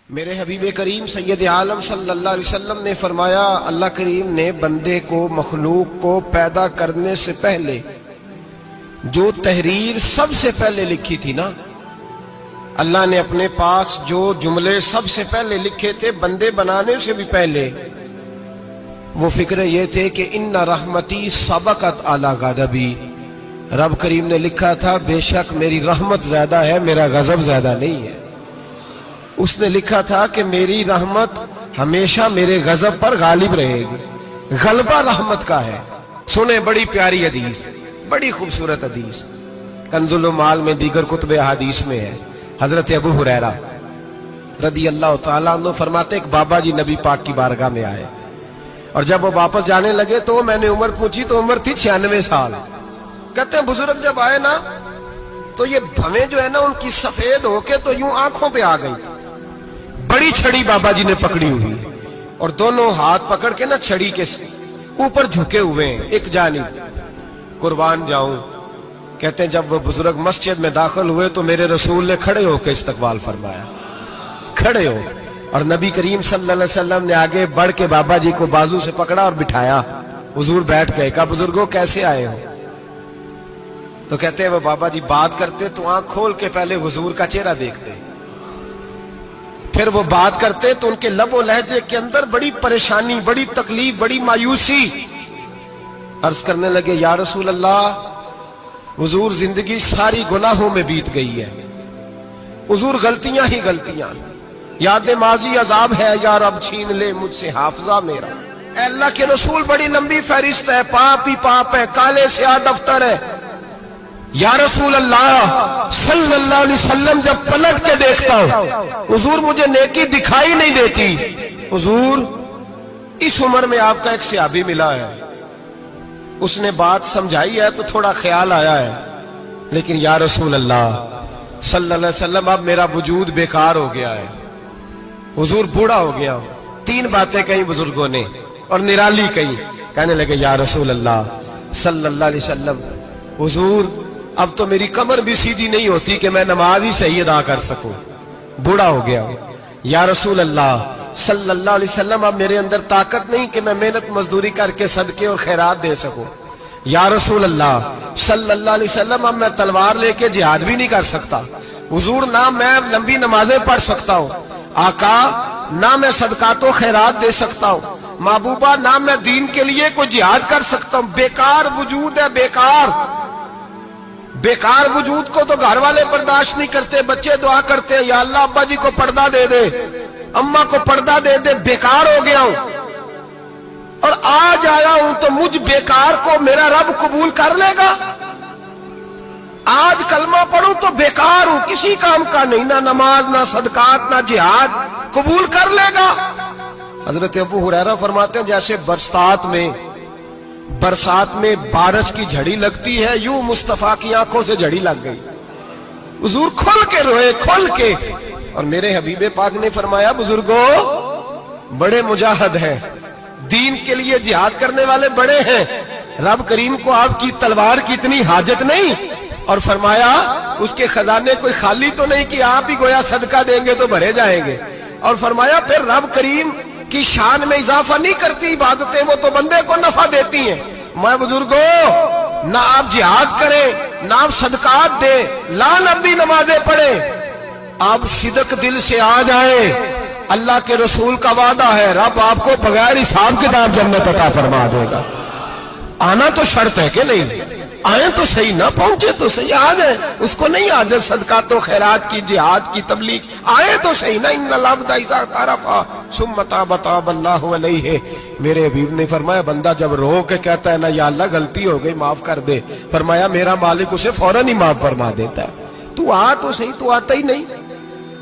میرے حبیب کریم سید عالم صلی اللہ علیہ وسلم نے فرمایا، اللہ کریم نے بندے کو، مخلوق کو پیدا کرنے سے پہلے جو تحریر سب سے پہلے لکھی تھی نا، اللہ نے اپنے پاس جو جملے سب سے پہلے لکھے تھے بندے بنانے سے بھی پہلے، وہ فکر یہ تھے کہ ان رحمتی سبقت اعلی غضبی، رب کریم نے لکھا تھا بے شک میری رحمت زیادہ ہے، میرا غضب زیادہ نہیں ہے۔ اس نے لکھا تھا کہ میری رحمت ہمیشہ میرے غضب پر غالب رہے گی، غلبہ رحمت کا ہے۔ سنیں بڑی پیاری حدیث، بڑی خوبصورت حدیث، کنز المال میں دیگر کتب احادیث میں ہے۔ حضرت ابو ہریرہ رضی اللہ تعالیٰ عنہ فرماتے ایک بابا جی نبی پاک کی بارگاہ میں آئے، اور جب وہ واپس جانے لگے تو میں نے عمر پوچھی تو عمر تھی 96 سال۔ کہتے ہیں بزرگ جب آئے نا تو یہ بھویں جو ہے نا ان کی سفید ہو کے تو یوں آنکھوں پہ آ گئی، بڑی چھڑی بابا جی نے پکڑی ہوئی اور دونوں ہاتھ پکڑ کے نا چھڑی کے اوپر جھکے ہوئے ہیں ایک جانب، قربان جاؤں۔ کہتے ہیں جب وہ بزرگ مسجد میں داخل ہوئے تو میرے رسول نے کھڑے ہو کے استقبال فرمایا، کھڑے ہو، اور نبی کریم صلی اللہ علیہ وسلم نے آگے بڑھ کے بابا جی کو بازو سے پکڑا اور بٹھایا۔ حضور بیٹھ گئے، کہا بزرگوں کیسے آئے ہو؟ تو کہتے ہیں وہ بابا جی بات کرتے تو آنکھ کھول کے پہلے حضور کا چہرہ دیکھتے، پھر وہ بات کرتے تو ان کے لب و لہجے کے اندر بڑی پریشانی، بڑی تکلیف، بڑی مایوسی۔ عرض کرنے لگے یا رسول اللہ، حضور زندگی ساری گناہوں میں بیت گئی ہے، حضور غلطیاں ہی غلطیاں، یاد ماضی عذاب ہے، یا رب چھین لے مجھ سے حافظہ میرا۔ اے اللہ کے رسول بڑی لمبی فہرست ہے، پاپ ہی پاپ ہے، کالے سیاہ دفتر ہے۔ یا رسول اللہ صلی اللہ علیہ وسلم جب پلٹ کے دیکھتا ہوں حضور مجھے نیکی دکھائی نہیں دیتی۔ حضور اس عمر میں آپ کا ایک صحابی ملا ہے، اس نے بات سمجھائی ہے تو تھوڑا خیال آیا ہے، لیکن یا رسول اللہ صلی اللہ علیہ وسلم اب میرا وجود بیکار ہو گیا ہے، حضور بوڑھا ہو گیا ہوں۔ تین باتیں کہیں بزرگوں نے اور نرالی کہیں، کہنے لگے یا رسول اللہ صلی اللہ علیہ وسلم، حضور اب تو میری کمر بھی سیدھی نہیں ہوتی کہ میں نماز ہی صحیح ادا کر سکوں، بوڑھا ہو گیا ہوں۔ یا رسول اللہ صلی اللہ علیہ وسلم اب میرے اندر طاقت نہیں کہ میں محنت مزدوری کر کے صدقے اور خیرات دے سکوں۔ یا رسول اللہ صلی اللہ علیہ وسلم اب میں تلوار لے کے جہاد بھی نہیں کر سکتا، حضور نہ میں لمبی نمازیں پڑھ سکتا ہوں، آقا نہ میں صدقات و خیرات دے سکتا ہوں، محبوبہ نہ میں دین کے لیے کوئی جہاد کر سکتا ہوں، بیکار وجود ہے، بیکار بیکار وجود کو تو گھر والے برداشت نہیں کرتے، بچے دعا کرتے ہیں یا اللہ ابا جی کو پردہ دے دے، اماں کو پردہ دے دے، بیکار ہو گیا ہوں اور آج آیا ہوں تو مجھ بیکار کو میرا رب قبول کر لے گا؟ آج کلمہ پڑھوں تو بیکار ہوں، کسی کام کا نہیں، نہ نماز نہ صدقات نہ جہاد، قبول کر لے گا؟ حضرت ابو ہریرہ فرماتے ہیں جیسے برسات میں بارش کی جھڑی لگتی ہے، یوں مصطفیٰ کی آنکھوں سے جھڑی لگ گئی، حضور کھل کے روئے، کھل کے۔ اور میرے حبیب پاک نے فرمایا بزرگوں بڑے مجاہد ہیں، دین کے لیے جہاد کرنے والے بڑے ہیں، رب کریم کو آپ کی تلوار کی اتنی حاجت نہیں، اور فرمایا اس کے خزانے کوئی خالی تو نہیں کہ آپ ہی گویا صدقہ دیں گے تو بھرے جائیں گے، اور فرمایا پھر رب کریم کی شان میں اضافہ نہیں کرتی عبادتیں، وہ تو بندے کو نفع دیتی ہیں۔ میں بزرگوں نہ آپ جہاد کریں نہ آپ صدقات دیں، لا لمبی نمازیں پڑھیں، آپ صدق دل سے آ جائیں، اللہ کے رسول کا وعدہ ہے رب آپ کو بغیر حساب کتاب جنت عطا فرما دے گا۔ آنا تو شرط ہے کہ نہیں؟ آئیں تو صحیح، نہ پہنچے تو صحیح، آ جائیں، اس کو نہیں عادت صدقات و خیرات کی، جہاد کی، تبلیغ، آئیں تو صحیح نا۔ ان العبد اذا اعترف ثم تاب تاب اللہ علیہ، میرے حبیب نے فرمایا بندہ جب رو کے کہتا ہے نا یا اللہ غلطی ہو گئی معاف کر دے، فرمایا میرا مالک اسے فوراً ہی معاف فرما دیتا ہے۔ تو آ تو صحیح، تو آتا ہی نہیں،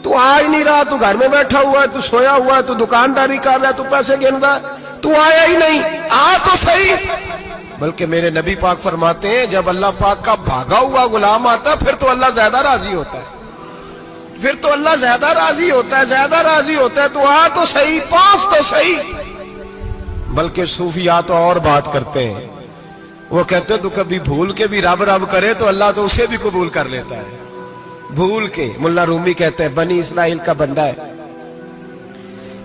تو آ ہی نہیں رہا، تو گھر میں بیٹھا ہوا ہے، تو سویا ہوا ہے، تو دکانداری کر رہا ہے، تو پیسے گن رہا ہے، تو آیا ہی نہیں، آ تو صحیح۔ بلکہ میرے نبی پاک فرماتے ہیں جب اللہ پاک کا بھاگا ہوا غلام آتا ہے پھر تو اللہ زیادہ راضی ہوتا ہے، پھر تو اللہ زیادہ راضی ہوتا ہے، زیادہ راضی ہوتا ہے، تو آ تو صحیح، پہنچ تو صحیح۔ بلکہ صوفیاء تو اور بات کرتے ہیں، وہ کہتے ہیں تو کبھی بھول کے بھی رب رب کرے تو اللہ تو اسے بھی قبول کر لیتا ہے، بھول کے۔ ملا رومی کہتے ہیں بنی اسرائیل کا بندہ ہے،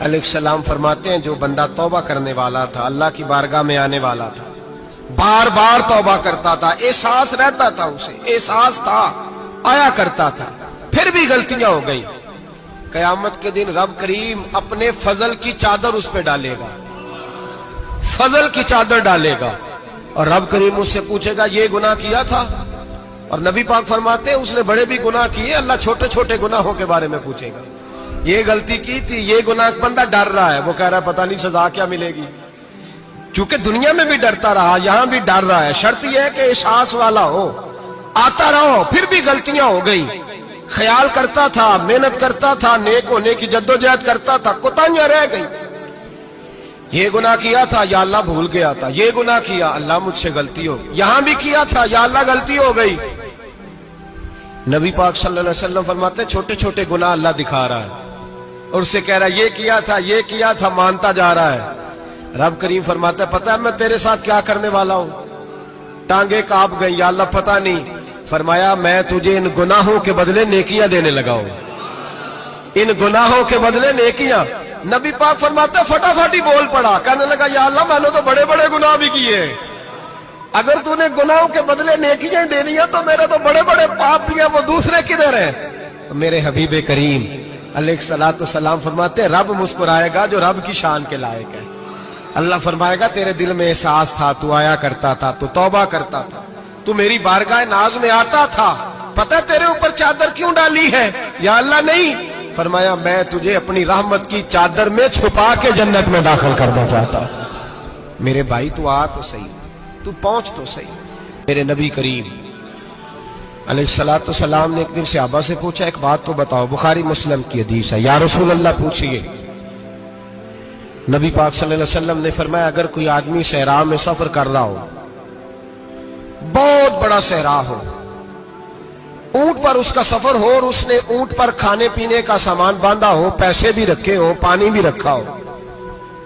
علیہ السلام فرماتے ہیں جو بندہ توبہ کرنے والا تھا، اللہ کی بارگاہ میں آنے والا تھا، بار بار توبہ کرتا تھا، احساس رہتا تھا، اسے احساس تھا، آیا کرتا تھا، پھر بھی غلطیاں ہو گئی، قیامت کے دن رب کریم اپنے فضل کی چادر اس پہ ڈالے گا، فضل کی چادر ڈالے گا، اور رب کریم اس سے پوچھے گا یہ گناہ کیا تھا؟ اور نبی پاک فرماتے ہیں اس نے بڑے بھی گناہ کیے، اللہ چھوٹے چھوٹے گناہوں کے بارے میں پوچھے گا، یہ غلطی کی تھی، یہ گناہ، بندہ ڈر رہا ہے، وہ کہہ رہا ہے پتہ نہیں سزا کیا ملے گی، کیونکہ دنیا میں بھی ڈرتا رہا، یہاں بھی ڈر رہا ہے، شرط یہ ہے کہ احساس والا ہو، آتا رہو، پھر بھی غلطیاں ہو گئی، خیال کرتا تھا، محنت کرتا تھا، نیک ہونے کی جدوجہد کرتا تھا، کوتاہیاں رہ گئی، یہ گناہ کیا تھا یا اللہ بھول گیا تھا، یہ گناہ کیا اللہ مجھ سے غلطی ہو گئی، یہاں بھی کیا تھا یا اللہ غلطی ہو گئی۔ نبی پاک صلی اللہ علیہ وسلم فرماتے چھوٹے چھوٹے گناہ اللہ دکھا رہا ہے اور اسے کہہ رہا ہے یہ کیا تھا مانتا جا رہا ہے، رب کریم فرماتا ہے پتہ ہے میں تیرے ساتھ کیا کرنے والا ہوں، ٹانگیں کانپ گئی، یا اللہ پتہ نہیں، فرمایا میں تجھے ان گناہوں کے بدلے نیکیاں دینے لگا ہوں، ان گناہوں کے بدلے نیکیاں۔ نبی پاک فرماتا ہے فٹافٹ ہی بول پڑا، کہنے لگا یا اللہ میں نے تو بڑے بڑے گناہ بھی کیے، اگر تو نے گناہوں کے بدلے نیکیاں دے دیا تو میرے تو بڑے بڑے پاپ بھی ہیں، وہ دوسرے کدھر ہیں؟ میرے حبیب کریم علیہ الصلوۃ والسلام فرماتے ہیں رب مسکرائے گا جو رب کی شان کے لائق ہے، اللہ فرمائے گا تیرے دل میں احساس تھا، تو آیا کرتا تھا، تو توبہ کرتا تھا، تو میری بارگاہ ناز میں آتا تھا، پتہ تیرے اوپر چادر کیوں ڈالی ہے؟ یا اللہ نہیں، فرمایا میں تجھے اپنی رحمت کی چادر میں چھپا کے جنت میں داخل کرنا چاہتا ہوں۔ میرے بھائی تو آ تو صحیح، تو پہنچ تو صحیح۔ میرے نبی کریم علیہ الصلوۃ والسلام نے ایک دن صحابہ سے پوچھا ایک بات تو بتاؤ، بخاری مسلم کی حدیث ہے، یا رسول اللہ پوچھئے۔ نبی پاک صلی اللہ علیہ وسلم نے فرمایا اگر کوئی آدمی صحرا میں سفر کر رہا ہو، بہت بڑا صحرا ہو، اونٹ پر اس کا سفر ہو اور اس نے اونٹ پر کھانے پینے کا سامان باندھا ہو، پیسے بھی رکھے ہو، پانی بھی رکھا ہو،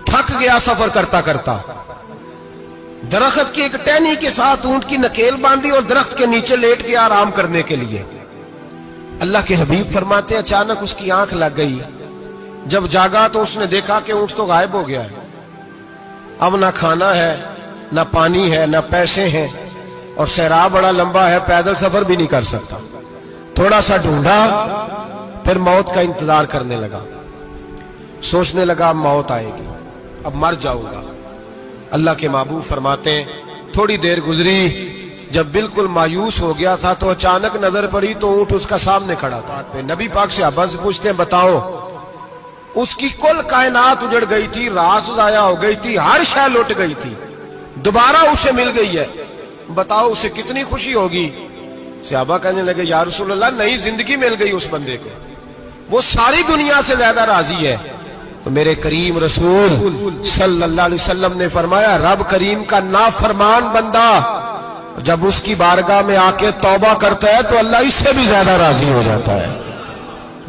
تھک گیا سفر کرتا کرتا، درخت کی ایک ٹہنی کے ساتھ اونٹ کی نکیل باندھی اور درخت کے نیچے لیٹ گیا آرام کرنے کے لیے، اللہ کے حبیب فرماتے اچانک اس کی آنکھ لگ گئی، جب جاگا تو اس نے دیکھا کہ اونٹ تو غائب ہو گیا ہے، اب نہ کھانا ہے، نہ پانی ہے، نہ پیسے ہیں، اور صحرا بڑا لمبا ہے، پیدل سفر بھی نہیں کر سکتا، تھوڑا سا ڈھونڈا، پھر موت کا انتظار کرنے لگا، سوچنے لگا اب موت آئے گی، اب مر جاؤں گا۔ اللہ کے محبوب فرماتے ہیں تھوڑی دیر گزری، جب بالکل مایوس ہو گیا تھا تو اچانک نظر پڑی تو اونٹ اس کا سامنے کھڑا تھا، نبی پاک سے صحابہ سے پوچھتے ہیں بتاؤ، اس کی کل کائنات اجڑ گئی تھی، راز ضائع ہو گئی تھی، ہر شے لٹ گئی تھی، دوبارہ اسے مل گئی ہے، بتاؤ اسے کتنی خوشی ہوگی؟ صحابہ کہنے لگے یا رسول اللہ نئی زندگی مل گئی اس بندے کو، وہ ساری دنیا سے زیادہ راضی ہے۔ تو میرے کریم رسول صلی اللہ علیہ وسلم نے فرمایا رب کریم کا نافرمان بندہ جب اس کی بارگاہ میں آ کے توبہ کرتا ہے تو اللہ اس سے بھی زیادہ راضی ہو جاتا ہے،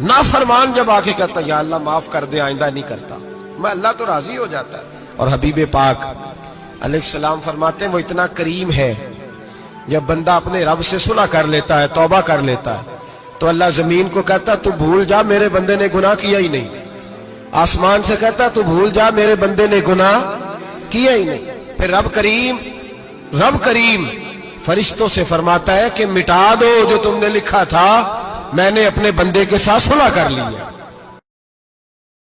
نافرمان جب آ کے کہتا ہے یا اللہ معاف کر دے آئندہ نہیں کرتا، میں اللہ تو راضی ہو جاتا ہے۔ اور حبیب پاک علیہ السلام فرماتے ہیں وہ اتنا کریم ہے، جب بندہ اپنے رب سے صلح کر لیتا ہے، توبہ کر لیتا ہے، تو اللہ زمین کو کہتا ہے تو بھول جا میرے بندے نے گناہ کیا ہی نہیں، آسمان سے کہتا تو بھول جا میرے بندے نے گناہ کیا ہی نہیں، پھر رب کریم فرشتوں سے فرماتا ہے کہ مٹا دو جو تم نے لکھا تھا، میں نے اپنے بندے کے ساتھ صلح کر لی ہے۔